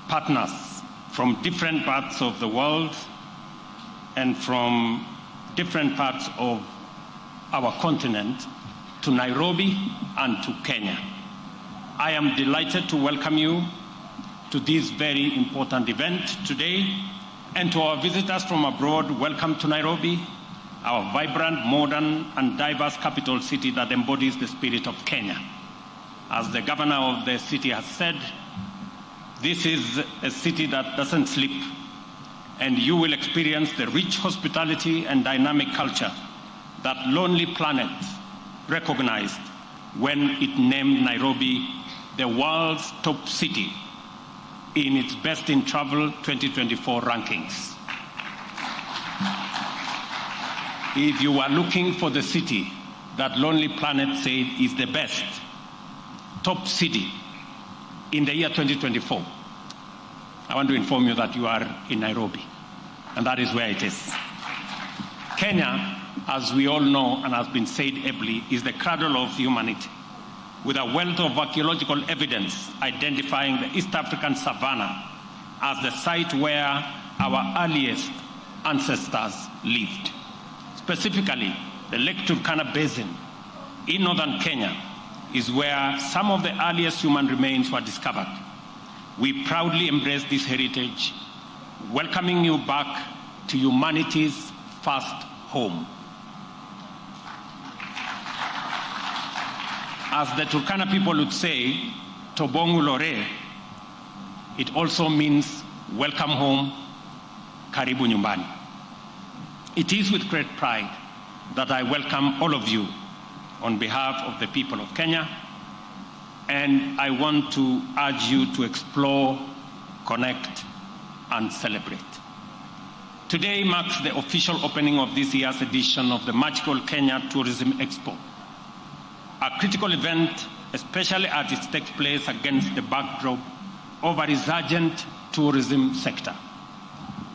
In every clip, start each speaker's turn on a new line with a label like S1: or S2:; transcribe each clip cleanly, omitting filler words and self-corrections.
S1: partners from different parts of the world and from different parts of our continent to Nairobi and to Kenya. I am delighted to welcome you to this very important event today, and to our visitors from abroad, welcome to Nairobi, our vibrant, modern, and diverse capital city that embodies the spirit of Kenya. As the governor of the city has said, this is a city that doesn't sleep, and you will experience the rich hospitality and dynamic culture that Lonely Planet recognized when it named Nairobi the world's top city in its Best in Travel 2024 rankings. If you are looking for the city that Lonely Planet said is the best top city in the year 2024, I want to inform you that you are in Nairobi, and that is where it is. Kenya, as we all know and has been said ably, is the cradle of humanity, with a wealth of archaeological evidence identifying the East African savanna as the site where our earliest ancestors lived. Specifically, the Lake Turkana Basin in northern Kenya is where some of the earliest human remains were discovered. We proudly embrace this heritage, welcoming you back to humanity's first home. As the Turkana people would say, Tobongu Lore, it also means welcome home, karibu nyumbani. It is with great pride that I welcome all of you on behalf of the people of Kenya, and I want to urge you to explore, connect, and celebrate. Today marks the official opening of this year's edition of the Magical Kenya Tourism Expo, a critical event, especially as it takes place against the backdrop of a resurgent tourism sector.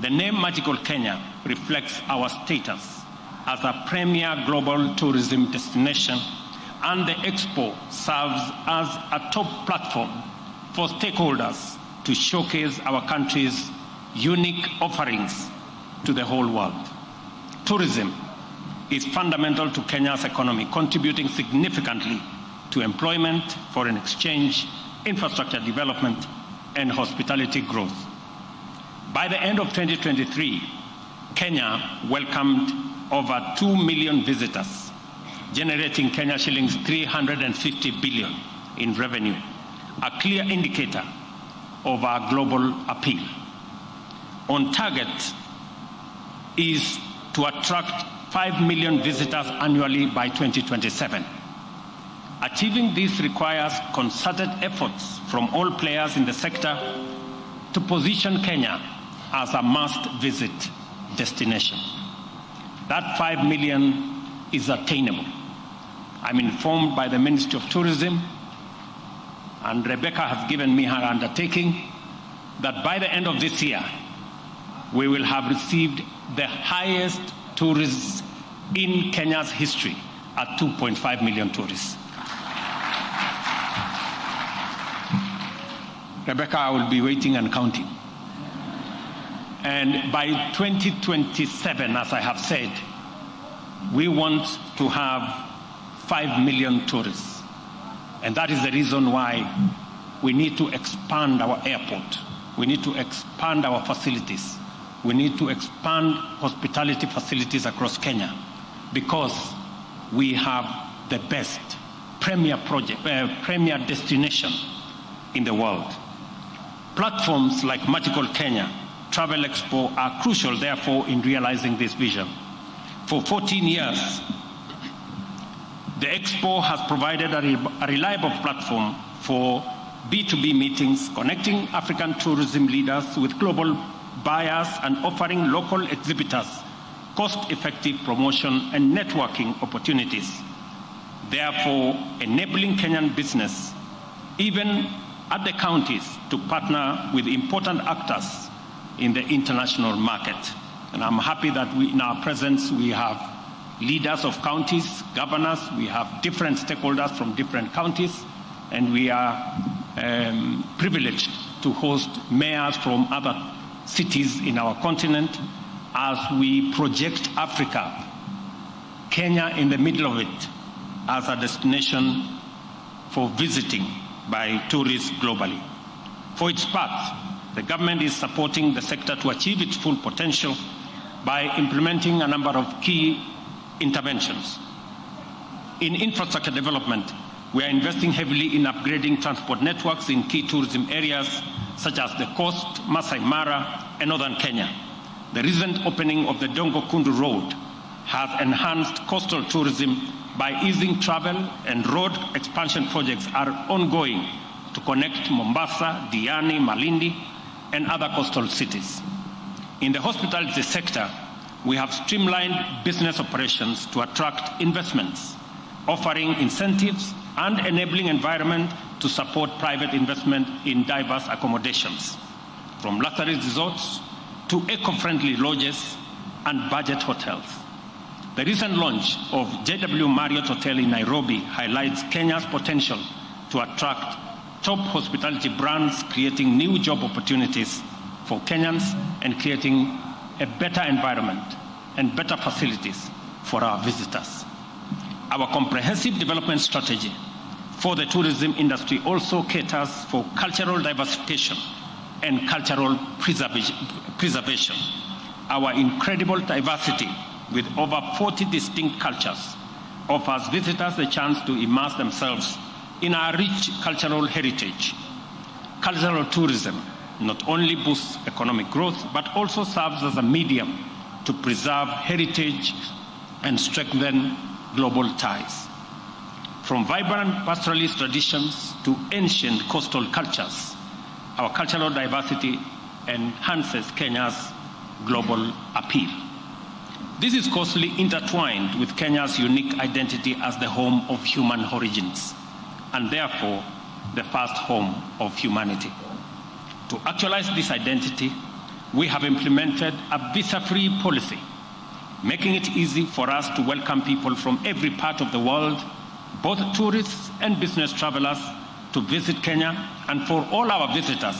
S1: The name Magical Kenya reflects our status as a premier global tourism destination, and the Expo serves as a top platform for stakeholders to showcase our country's unique offerings to the whole world. Tourism is fundamental to Kenya's economy, contributing significantly to employment, foreign exchange, infrastructure development, and hospitality growth. By the end of 2023, Kenya welcomed over 2 million visitors, generating Kenya shillings 350 billion in revenue, a clear indicator of our global appeal. On target is to attract 5 million visitors annually by 2027. Achieving this requires concerted efforts from all players in the sector to position Kenya as a must-visit destination. That 5 million is attainable. I'm informed by the Ministry of Tourism, and Rebecca has given me her undertaking, that by the end of this year, we will have received the highest tourists in Kenya's history at 2.5 million tourists. Rebecca, I will be waiting and counting. And by 2027, as I have said, we want to have 5 million tourists. And that is the reason why we need to expand our airport. We need to expand our facilities. We need to expand hospitality facilities across Kenya, because we have the best premier destination in the world. Platforms like Magical Kenya, Travel Expo are crucial, therefore, in realizing this vision. For 14 years, the Expo has provided a reliable platform for B2B meetings, connecting African tourism leaders with global buyers and offering local exhibitors cost-effective promotion and networking opportunities, therefore enabling Kenyan business, even at the counties, to partner with important actors in the international market. And I'm happy that in our presence we have leaders of counties, governors, we have different stakeholders from different counties, and we are privileged to host mayors from other cities in our continent as we project Africa, Kenya in the middle of it, as a destination for visiting by tourists globally. For its part, the government is supporting the sector to achieve its full potential by implementing a number of key interventions. In infrastructure development, we are investing heavily in upgrading transport networks in key tourism areas such as the Coast, Masai Mara, and northern Kenya. The recent opening of the Dongo Kundu Road has enhanced coastal tourism by easing travel, and road expansion projects are ongoing to connect Mombasa, Diani, Malindi, and other coastal cities. In the hospitality sector, we have streamlined business operations to attract investments, offering incentives and enabling environment to support private investment in diverse accommodations, from luxury resorts to eco-friendly lodges and budget hotels. The recent launch of JW Marriott Hotel in Nairobi highlights Kenya's potential to attract top hospitality brands, creating new job opportunities for Kenyans and creating a better environment and better facilities for our visitors. Our comprehensive development strategy for the tourism industry also caters for cultural diversification and cultural preservation. Our incredible diversity with over 40 distinct cultures offers visitors a chance to immerse themselves in our rich cultural heritage. Cultural tourism not only boosts economic growth, but also serves as a medium to preserve heritage and strengthen global ties. From vibrant pastoralist traditions to ancient coastal cultures, our cultural diversity enhances Kenya's global appeal. This is closely intertwined with Kenya's unique identity as the home of human origins, and therefore the first home of humanity. To actualize this identity, we have implemented a visa-free policy, making it easy for us to welcome people from every part of the world, both tourists and business travelers, to visit Kenya, and for all our visitors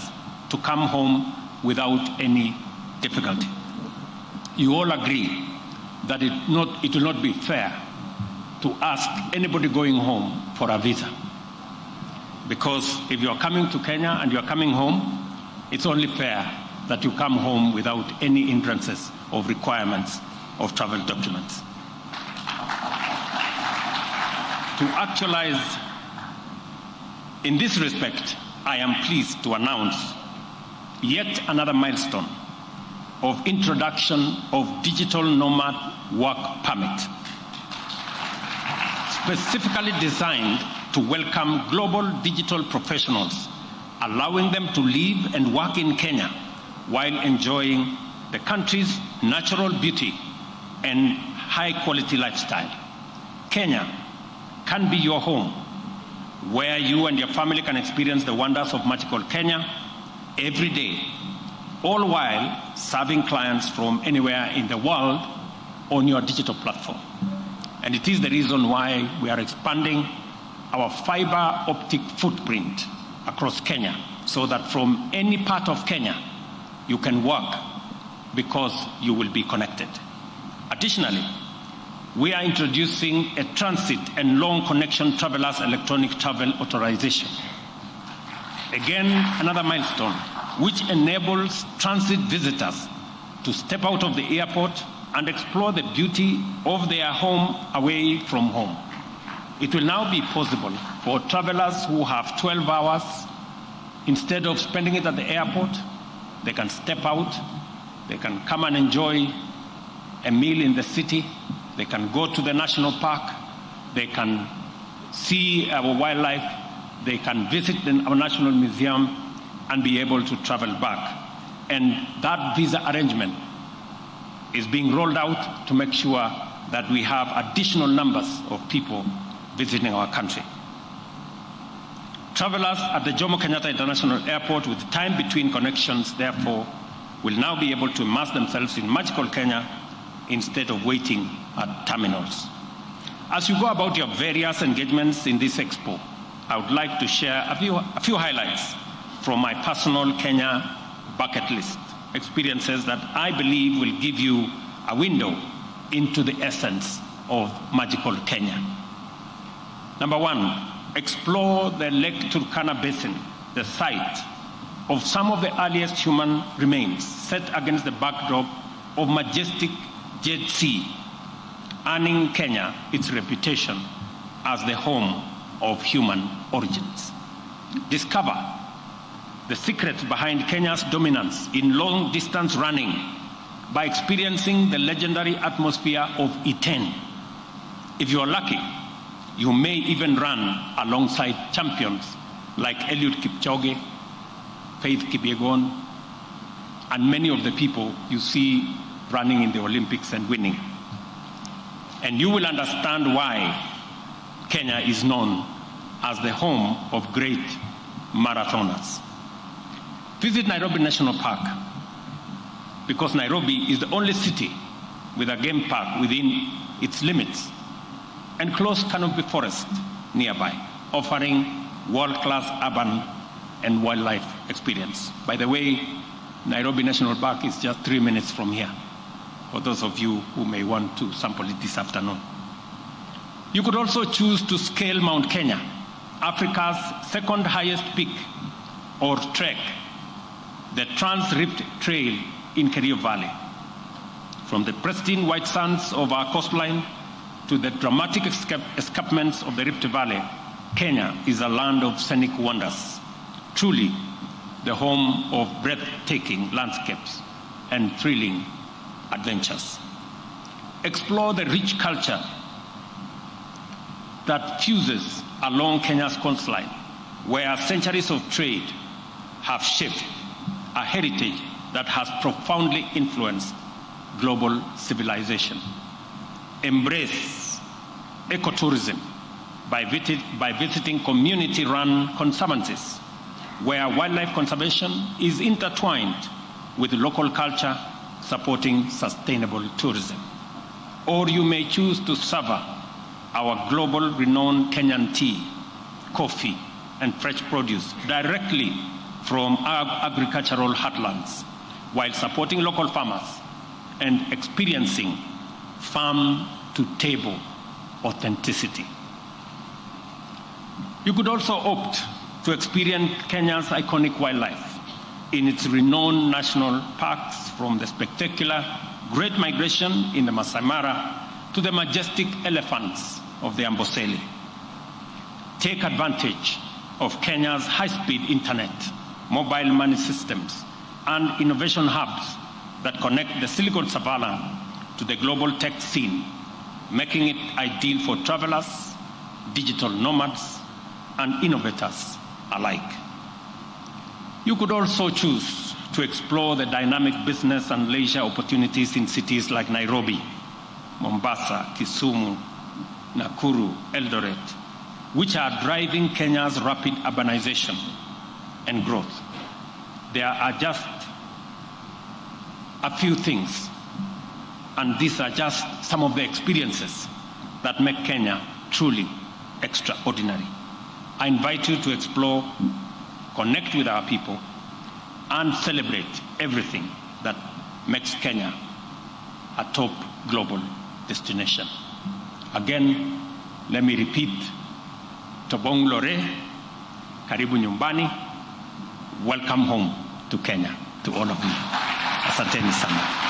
S1: to come home without any difficulty. You all agree that it will not be fair to ask anybody going home for a visa. Because if you're coming to Kenya and you're coming home, it's only fair that you come home without any hindrances of requirements of travel documents. To actualize in this respect, I am pleased to announce yet another milestone of introduction of digital nomad work permit, specifically designed to welcome global digital professionals, allowing them to live and work in Kenya while enjoying the country's natural beauty and high-quality lifestyle. Kenya can be your home, where you and your family can experience the wonders of magical Kenya every day, all while serving clients from anywhere in the world on your digital platform. And it is the reason why we are expanding our fiber optic footprint across Kenya, so that from any part of Kenya you can work because you will be connected. Additionally, we are introducing a transit and long connection travelers electronic travel authorization. Again, another milestone which enables transit visitors to step out of the airport and explore the beauty of their home away from home. It will now be possible for travelers who have 12 hours, instead of spending it at the airport, they can step out, they can come and enjoy a meal in the city, they can go to the national park, they can see our wildlife, they can visit our national museum and be able to travel back. And that visa arrangement is being rolled out to make sure that we have additional numbers of people visiting our country. Travelers at the Jomo Kenyatta International Airport with time between connections, therefore, will now be able to immerse themselves in magical Kenya instead of waiting at terminals. As you go about your various engagements in this Expo, I would like to share a few highlights from my personal Kenya bucket list, experiences that I believe will give you a window into the essence of magical Kenya. Number one, explore the Lake Turkana Basin, the site of some of the earliest human remains set against the backdrop of majestic Jet Sea, earning Kenya its reputation as the home of human origins. Discover the secrets behind Kenya's dominance in long-distance running by experiencing the legendary atmosphere of Iten. If you are lucky, you may even run alongside champions like Eliud Kipchoge, Faith Kipyegon, and many of the people you see running in the Olympics and winning. And you will understand why Kenya is known as the home of great marathoners. Visit Nairobi National Park, because Nairobi is the only city with a game park within its limits and close canopy forest nearby, offering world-class urban and wildlife experience. By the way, Nairobi National Park is just 3 minutes from here, for those of you who may want to sample it this afternoon. You could also choose to scale Mount Kenya, Africa's second highest peak or trek, the Trans-Rift Trail in Kerio Valley. From the pristine white sands of our coastline to the dramatic escarpments of the Rift Valley, Kenya is a land of scenic wonders, truly the home of breathtaking landscapes and thrilling adventures. Explore the rich culture that fuses along Kenya's coastline, where centuries of trade have shaped a heritage that has profoundly influenced global civilization. Embrace ecotourism by visiting community-run conservancies, where wildlife conservation is intertwined with local culture, supporting sustainable tourism. Or you may choose to savor our global renowned Kenyan tea, coffee, and fresh produce directly from our agricultural heartlands, while supporting local farmers and experiencing farm-to-table authenticity. You could also opt to experience Kenya's iconic wildlife in its renowned national parks, from the spectacular Great Migration in the Masai Mara to the majestic elephants of the Amboseli. Take advantage of Kenya's high-speed internet, mobile money systems, and innovation hubs that connect the Silicon Savannah to the global tech scene, making it ideal for travelers, digital nomads, and innovators alike. You could also choose to explore the dynamic business and leisure opportunities in cities like Nairobi, Mombasa, Kisumu, Nakuru, Eldoret, which are driving Kenya's rapid urbanization and growth. There are just a few things, and these are just some of the experiences that make Kenya truly extraordinary. I invite you to explore, connect with our people, and celebrate everything that makes Kenya a top global destination. Again, let me repeat, Tobong Lore, Karibu Nyumbani, welcome home to Kenya, to all of you. Asanteni sana.